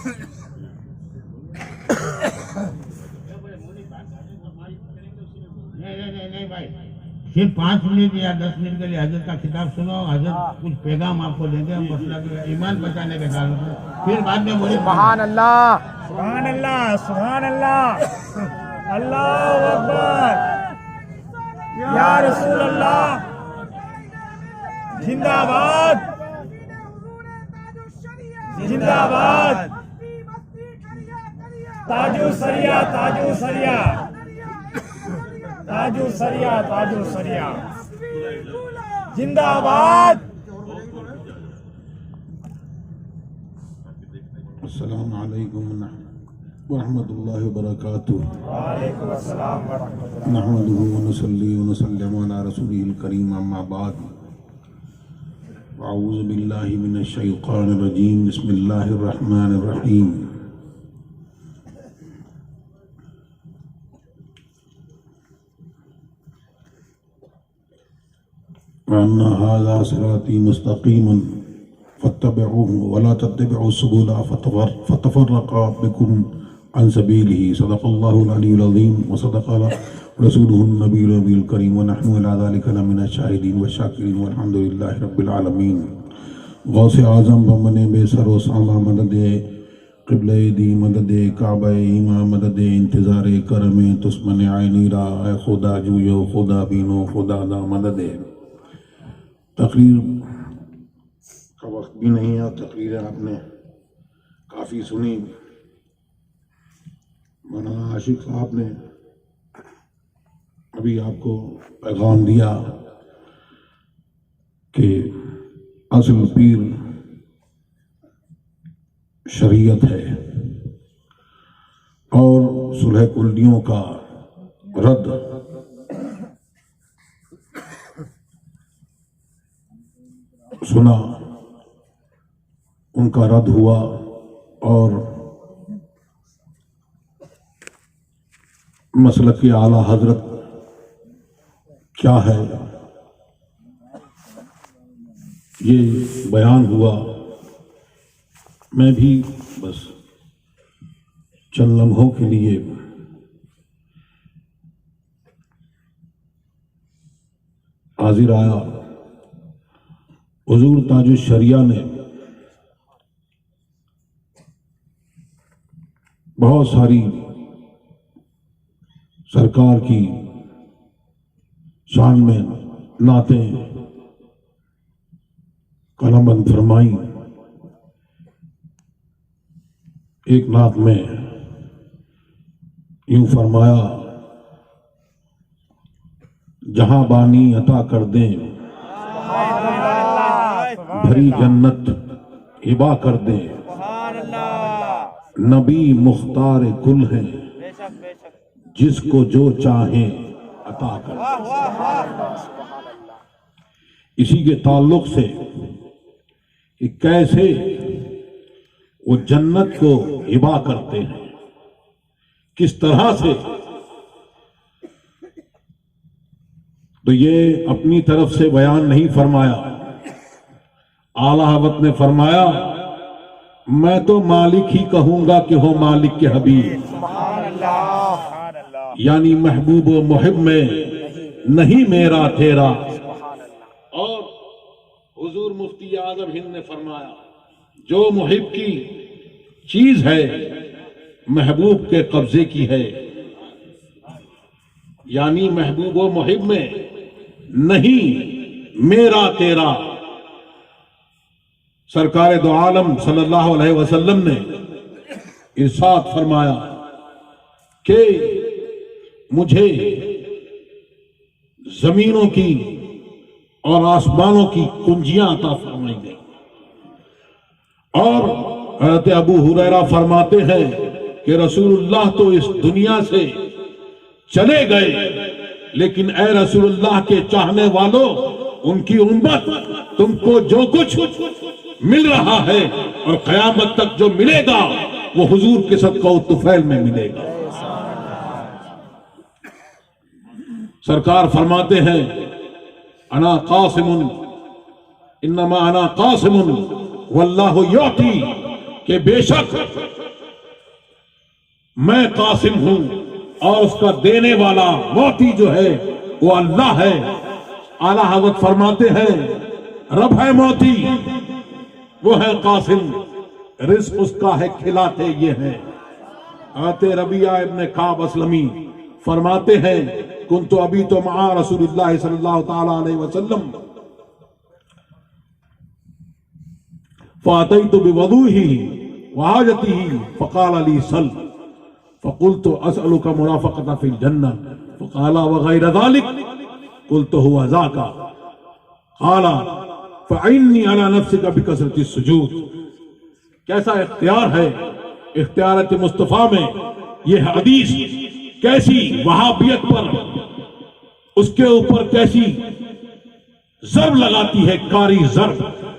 नहीं भाई, सिर्फ 5 मिनट या 10 मिनट के लिए हजरत का खिताब सुनो। हजरत कुछ पैगाम आपको देंगे, हम मसला ईमान बचाने के साथ फिर बाद में बोले सुभान अल्लाह, सुभान अल्लाह, सुभान अल्लाह, अल्लाहू अकबर, या रसूल अल्लाह, जिंदाबाद, जिंदाबाद, ताजु सरिया, ताजु सरिया, ताजु सरिया, ताजु सरिया, जिंदाबाद। अस्सलामु अलैकुम व रहमतुल्लाहि व बरकातुहू। वालेकुम अस्सलाम व रहमतुल्लाह। नहमदुहु व नुसल्ली व नुसल्लिमु अला रसूलिहिल करीम, अम्मा बाद। अऊज़ु बिल्लाहि मिनश शैतानिर रजीम, बिस्मिल्लाहिर रहमानिर रहीम। वअन्ना हाज़ा सिराती मुस्तक़ीमन फत्तबिऊहु वला तत्तबिउ सुबुला फतफ़र्रक़ा बिकुम अन सबीलिही। सदक़ल्लाहुल अलीयुल अज़ीम व सदक़ रसूलुहुन नबियुल करीम व नहनु अला ज़ालिका लमिनश शाहिदीन व शाकिरीन वल्हम्दुलिल्लाहि रब्बिल आलमीन। गौसे आज़म बमने बेसरो सामा मददे क़िबले दी मददे काबे ईमा मददे इंतज़ारे करमे तुस्मने आइनी रा ए खुदा जुयो खुदा बीनो खुदा दा मददे। तकरीर का वक्त भी नहीं है और तकरीरें आपने काफ़ी सुनी। मौलाना आशिक साहब ने अभी आपको पैगाम दिया कि असल पीर शरीयत है और सुलह कुल्लियों का रद्द सुना, उनका रद्द हुआ और मसलक की आला हजरत क्या है ये बयान हुआ। मैं भी बस चंद लम्हों के लिए हाजिर आया। हुजूर ताजुश शरिया ने बहुत सारी सरकार की शान में नातें कलमबंद फरमाई। एक नात में यूं फरमाया, जहां बानी अता कर दें भरी जन्नत हिबा कर दें, नबी मुख्तार कुल हैं जिसको जो चाहें अता कर दें। इसी के ताल्लुक से कि कैसे वो जन्नत को हिबा करते हैं, किस तरह से, तो ये अपनी तरफ से बयान नहीं फरमाया। आला हज़रत ने फरमाया, मैं तो मालिक ही कहूंगा कि हो मालिक के हबीब, यानी महबूब व मुहिब में नहीं मेरा तेरा। और हुजूर मुफ्ती आज़म हिंद ने फरमाया, जो मुहिब की चीज है महबूब के कब्जे की है, यानी महबूब व मुहिब में नहीं मेरा तेरा। सरकार दो आलम सल्लल्लाहु अलैहि वसल्लम ने इरशाद फरमाया कि मुझे जमीनों की और आसमानों की कुंजियां अता फरमाई गई। और हज़रत अबू हुरैरा फरमाते हैं कि रसूलुल्लाह तो इस दुनिया से चले गए, लेकिन ए रसूलुल्लाह के चाहने वालों, उनकी उम्मत तुमको जो कुछ मिल रहा है और क़यामत तक जो मिलेगा वो हुजूर के सदक़ा तुफ़ैल में मिलेगा। सरकार फरमाते हैं, अना कासिमुन इन्नमा अना कासिमुन वल्लाहु युती कि बेशक मैं कासिम हूं और उसका देने वाला मोती जो है वो अल्लाह है। आला हज़रत फरमाते हैं रब है मोती, वो है कासिम, रिज़्क़ उसका है, खिलाते ये हैं। आते रबिया इब्ने काब असलमी फरमाते हैं कुन्तु अबी तो मआ रसूलिल्लाह सल्लल्लाहु तआला अलैहि वसल्लम फ़अतैतु बिवुदूही व हाजतिही फ़क़ाल ली सल फ़क़ुल्तु असअलुका मुराफ़क़ता फ़िल जन्नह फ़क़ाल व गैर ज़ालिक क़ुल्तु हुवा ज़ाका क़ाल फ़अइन्नी अला नफ़्सिका बिकसरति सुजूद। कैसा इख्तियार है इख्तियारत मुस्तफ़ा में। यह हदीस कैसी वहाबियत पर उसके ऊपर कैसी ज़र्ब लगाती है, कारी ज़र्ब।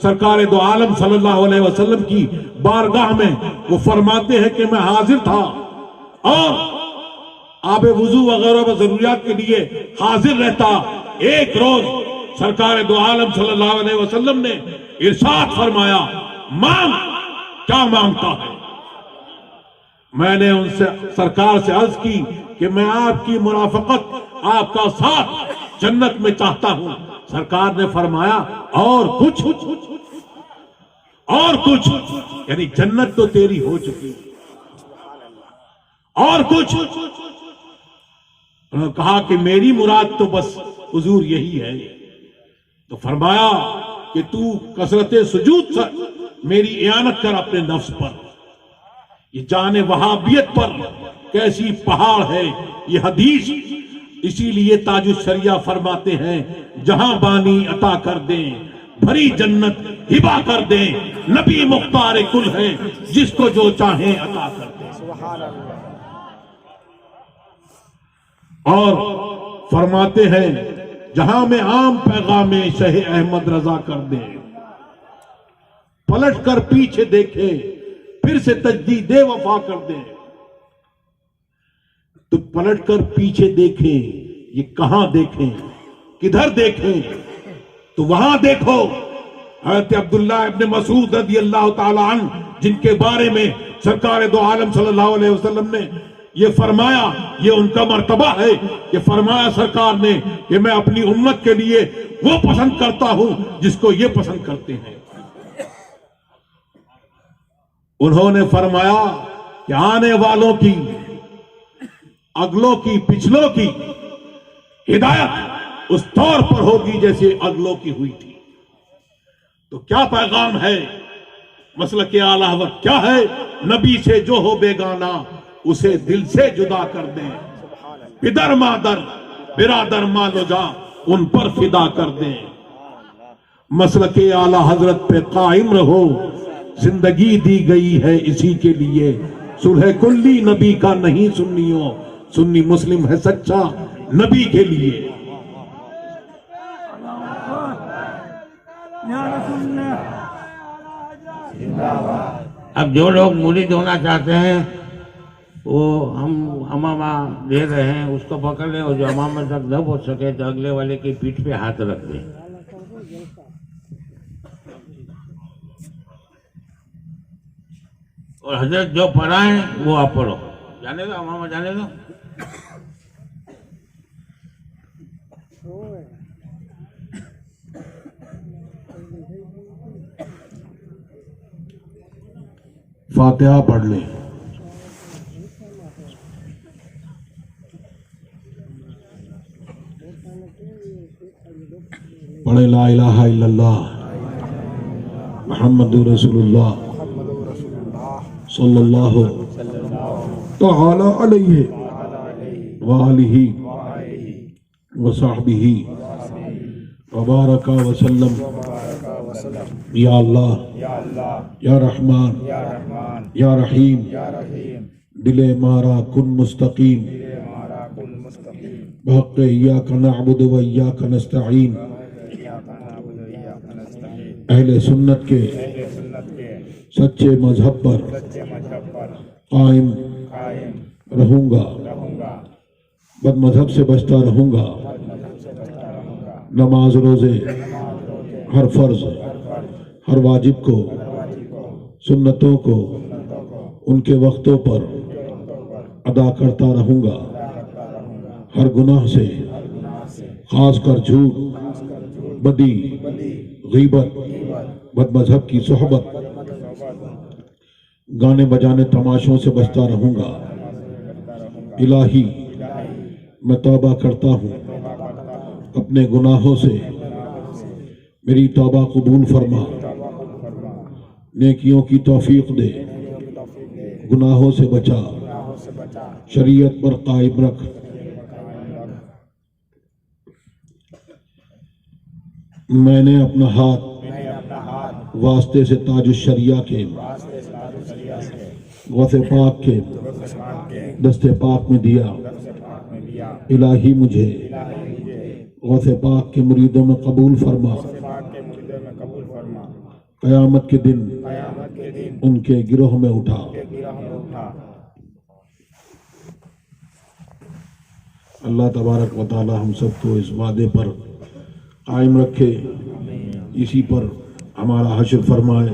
सरकार दो आलम सल्लल्लाहु अलैहि वसल्लम की बारगाह में वो फरमाते हैं कि मैं हाजिर था और आबे वुजू वगैरह व जरूरियात के लिए हाजिर रहता। एक रोज सरकार दो आलम सल्लल्लाहु अलैहि वसल्लम ने इरशाद फरमाया मांग, क्या मांगता है। मैंने उनसे सरकार से अर्ज की कि मैं आपकी मुराफकत, आपका साथ जन्नत में चाहता हूं। सरकार ने फरमाया और कुछ, यानी जन्नत तो तेरी हो चुकी, और कुछ। उन्होंने कहा कि मेरी मुराद तो बस हुजूर यही है। तो फरमाया कि तू कसरत सुजूद से मेरी इयानत कर अपने नफ्स पर। ये जाने वहाबियत पर कैसी पहाड़ है ये हदीस। इसीलिए ताजुश शरिया फरमाते हैं जहां बानी अता कर दें, भरी जन्नत हिबा कर दें, नबी मुख्तार कुल है जिसको जो चाहे अता कर दें। और फरमाते हैं जहां में आम पैगाम शहे अहमद रजा कर दें, पलट कर पीछे देखे फिर से तजदीद वफा कर दें। तो पलट कर पीछे देखें, ये कहां देखें, किधर देखें, तो वहां देखो हज़रत अब्दुल्लाह इब्ने मसूद रज़ी अल्लाह ताला अन्हु, जिनके बारे में सरकार दो आलम सल्लल्लाहु अलैहि वसल्लम ने ये फरमाया, ये उनका मर्तबा है। ये फरमाया सरकार ने कि मैं अपनी उम्मत के लिए वो पसंद करता हूं जिसको ये पसंद करते हैं। उन्होंने फरमाया कि आने वालों की, अगलों की, पिछलों की हिदायत उस तौर पर होगी जैसे अगलों की हुई थी। तो क्या पैगाम है, मसलक आला हज़रत क्या है। नबी से जो हो बेगाना उसे दिल से जुदा कर दें, पिदर मादर बिरादर मालोजा उन पर फिदा कर दें। मसलक आला हजरत पे कायम रहो, जिंदगी दी गई है इसी के लिए। सुलह कुल्ली नबी का नहीं सुन्नियों, सुन्नी मुस्लिम है सच्चा नबी के लिए। अब जो लोग मुरीद होना चाहते हैं वो हम अमामा दे रहे हैं, उसको पकड़ लें, और जो अमामा तक न पहुंच सके तो अगले वाले की पीठ पे हाथ रख दें। और हजरत जो पढ़ाएं वो आप पढ़ो। जाने दो अमामा, जाने दो। फातिहा पढ़ ले। पढ़े ला इलाहा इल्लल्लाह मुहम्मदुर रसूलुल्लाह सल्लल्लाहु तआला अलैहि व आलिहि व सहबिही व बारका व सल्लम। या अल्लाह, या रहमान, या रहीम, दिले मारा कुन मुस्तकीम, बहक़ इय्याका नअबुदु व इय्याका नस्तईन। अहले सुन्नत के सच्चे मजहब पर कायम रहूंगा, बद मजहब से बचता रहूंगा। नमाज रोजे, हर फर्ज, हर वाजिब को सुन्नतों को उनके वक्तों पर अदा करता रहूंगा। हर गुनाह से खासकर झूठ, बदी, गीबत, बदमज़हब की सोहबत, गाने बजाने तमाशों से बचता रहूंगा। इलाही मैं तौबा करता हूँ अपने गुनाहों से, मेरी तौबा कबूल फरमा, नेकियों की तौफीक दे, गुनाहों से बचा, शरीयत पर कायम रख। मैंने अपना हाथ वास्ते से ताज शरिया के गौसे पाक के दस्ते पाक में दिया। इलाही मुझे गौसे पाक के मुरीदों में कबूल फरमा। कयामत के दिन उनके गिरोह में उठा। अल्लाह तबारक व तआला हम सबको इस वादे पर कायम रखे, इसी पर हमारा हश्र फरमाए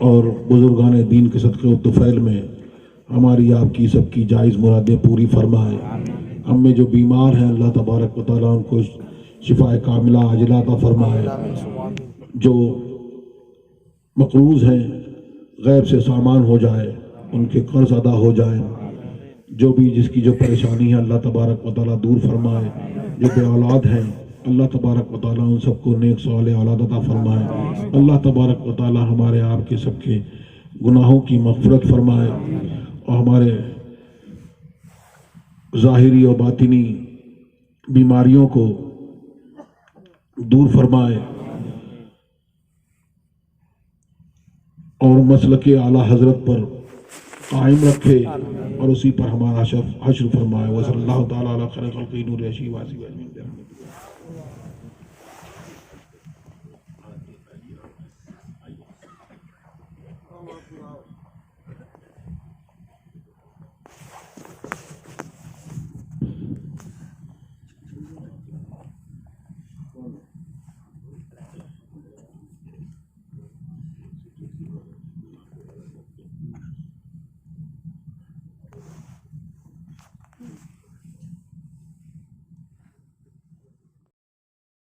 और बुजुर्गान दीन के सदक़े व तुफ़ैल में हमारी आपकी सबकी जायज़ मुरादें पूरी फरमाए। हम में जो बीमार हैं अल्लाह तबारक व तआला उनको शिफाए कामिला अजला अता फरमाए। जो मक़रूज़ हैं गैब से सामान हो जाए, उनके कर्ज अदा हो जाए। जो भी जिसकी जो परेशानी है अल्लाह तबारक व तआला दूर फरमाए। जो बे औलाद हैं अल्लाह तबारक व तआला उन सबको नेक सालेह औलाद अता फरमाए। अल्लाह तबारक व तआला हमारे आपके सबके गुनाहों की मग़फ़िरत फरमाए और हमारे ज़ाहिरी और बातिनी बीमारियों को दूर फरमाए और मसलके आला हज़रत पर कायम रखे और उसी पर हमारा हश्र फरमाए। वसल्लल्लाहु तआला अला खैरिल खल्क़ि नूर यशी वासी।